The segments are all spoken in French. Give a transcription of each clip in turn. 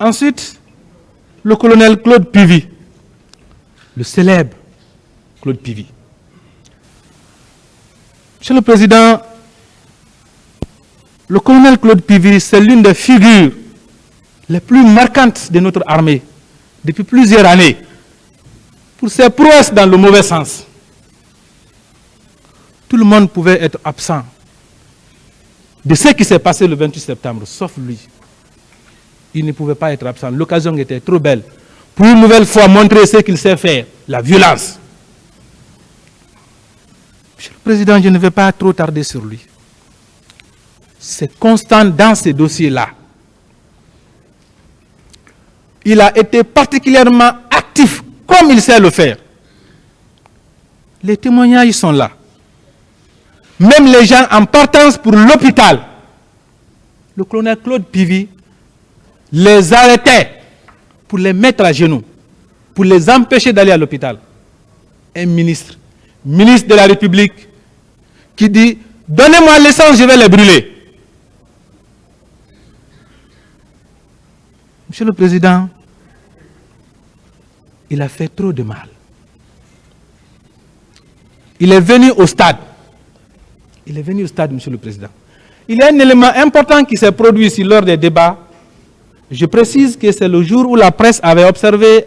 Ensuite, le colonel Claude Pivy, le célèbre Claude Pivy. Monsieur le Président, le colonel Claude Pivy, c'est l'une des figures les plus marquantes de notre armée depuis plusieurs années, pour ses prouesses dans le mauvais sens. Tout le monde pouvait être absent de ce qui s'est passé le 28 septembre, sauf lui. Il ne pouvait pas être absent. L'occasion était trop belle pour une nouvelle fois montrer ce qu'il sait faire, la violence. Monsieur le Président, je ne vais pas trop tarder sur lui. C'est constant dans ces dossiers-là. Il a été particulièrement actif, comme il sait le faire. Les témoignages sont là. Même les gens en partance pour l'hôpital, le colonel Claude Pivy les arrêtait pour les mettre à genoux, pour les empêcher d'aller à l'hôpital. Un ministre de la République, qui dit « Donnez-moi l'essence, je vais les brûler ». Monsieur le Président, il a fait trop de mal. Il est venu au stade. Il est venu au stade, Monsieur le Président. Il y a un élément important qui s'est produit ici lors des débats. Je précise que c'est le jour où la presse avait observé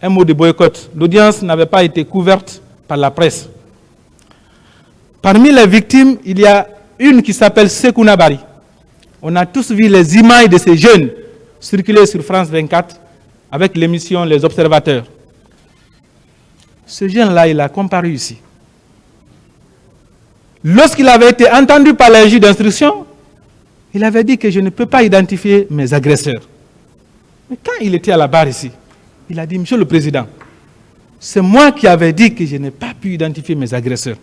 un mot de boycott. L'audience n'avait pas été couverte par la presse. Parmi les victimes, il y a une qui s'appelle Sekouna Bari. On a tous vu les images de ces jeunes circuler sur France 24 avec l'émission Les Observateurs. Ce jeune-là, il a comparu ici. Lorsqu'il avait été entendu par les juges d'instruction, il avait dit que je ne peux pas identifier mes agresseurs. Mais quand il était à la barre ici, il a dit, Monsieur le Président, c'est moi qui avais dit que je n'ai pas pu identifier mes agresseurs.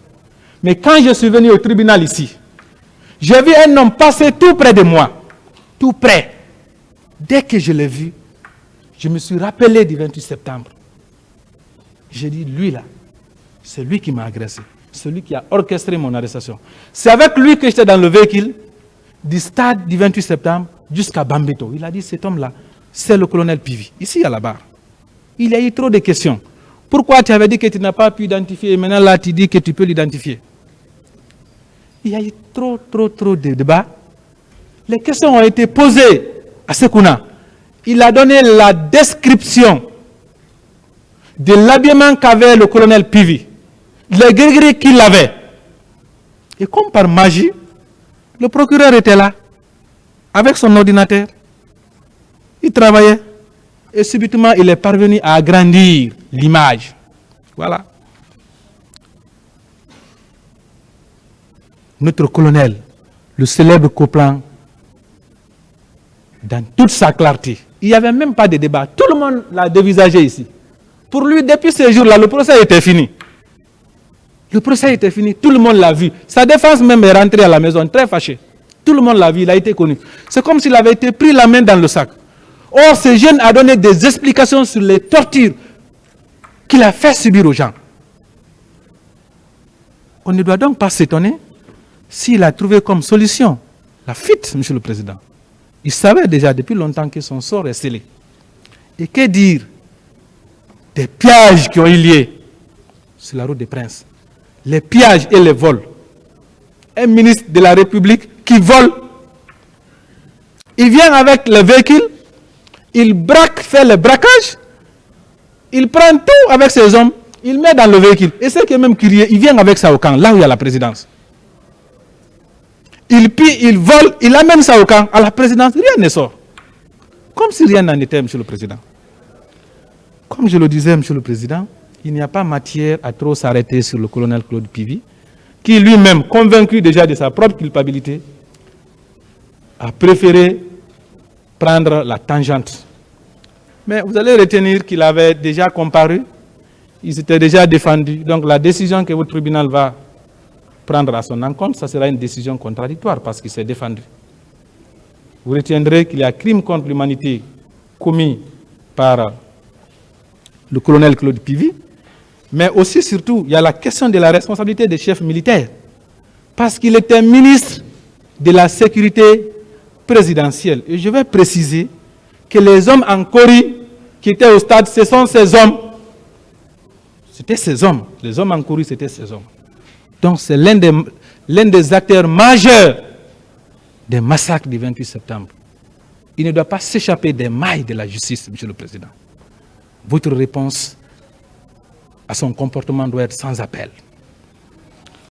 Mais quand je suis venu au tribunal ici, j'ai vu un homme passer tout près de moi, tout près. Dès que je l'ai vu, je me suis rappelé du 28 septembre. J'ai dit, lui là, c'est lui qui m'a agressé. Celui qui a orchestré mon arrestation. C'est avec lui que j'étais dans le véhicule du stade du 28 septembre jusqu'à Bambeto. Il a dit, cet homme-là, c'est le colonel Pivy, ici à la barre. Il y a eu trop de questions. Pourquoi tu avais dit que tu n'as pas pu identifier et maintenant là tu dis que tu peux l'identifier? Il y a eu trop de débats. Les questions ont été posées à Sekouna. Il a donné la description de l'habillement qu'avait le colonel Pivy. Les gris-gris qu'il avait. Et comme par magie, le procureur était là, avec son ordinateur. Il travaillait. Et subitement, il est parvenu à agrandir l'image. Voilà. Notre colonel, le célèbre Coplan, dans toute sa clarté. Il n'y avait même pas de débat. Tout le monde l'a dévisagé ici. Pour lui, depuis ce jour-là, le procès était fini. Le procès était fini, tout le monde l'a vu. Sa défense même est rentrée à la maison, très fâché. Tout le monde l'a vu, il a été connu. C'est comme s'il avait été pris la main dans le sac. Or, ce jeune a donné des explications sur les tortures qu'il a fait subir aux gens. On ne doit donc pas s'étonner s'il a trouvé comme solution la fuite, Monsieur le Président. Il savait déjà depuis longtemps que son sort est scellé. Et que dire des pillages qui ont eu lieu sur la route des Princes? Les pillages et les vols. Un ministre de la République qui vole. Il vient avec le véhicule, il braque, fait le braquage, il prend tout avec ses hommes, il met dans le véhicule. Et c'est que même curieux, il vient avec ça au camp, là où il y a la présidence. Il pille, il vole, il amène ça au camp, à la présidence, rien ne sort. Comme si rien n'en était, Monsieur le Président. Comme je le disais, Monsieur le Président, il n'y a pas matière à trop s'arrêter sur le colonel Claude Pivy, qui lui-même, convaincu déjà de sa propre culpabilité, a préféré prendre la tangente. Mais vous allez retenir qu'il avait déjà comparu, il s'était déjà défendu. Donc la décision que votre tribunal va prendre à son encontre, ça sera une décision contradictoire parce qu'il s'est défendu. Vous retiendrez qu'il y a crime contre l'humanité commis par le colonel Claude Pivy, mais aussi, surtout, il y a la question de la responsabilité des chefs militaires. Parce qu'il était ministre de la sécurité présidentielle. Et je vais préciser que les hommes en Corée qui étaient au stade, ce sont ces hommes. C'était ces hommes. Les hommes en Corée, c'était ces hommes. Donc c'est l'un des acteurs majeurs des massacres du 28 septembre. Il ne doit pas s'échapper des mailles de la justice, Monsieur le Président. Votre réponse à son comportement doit être sans appel.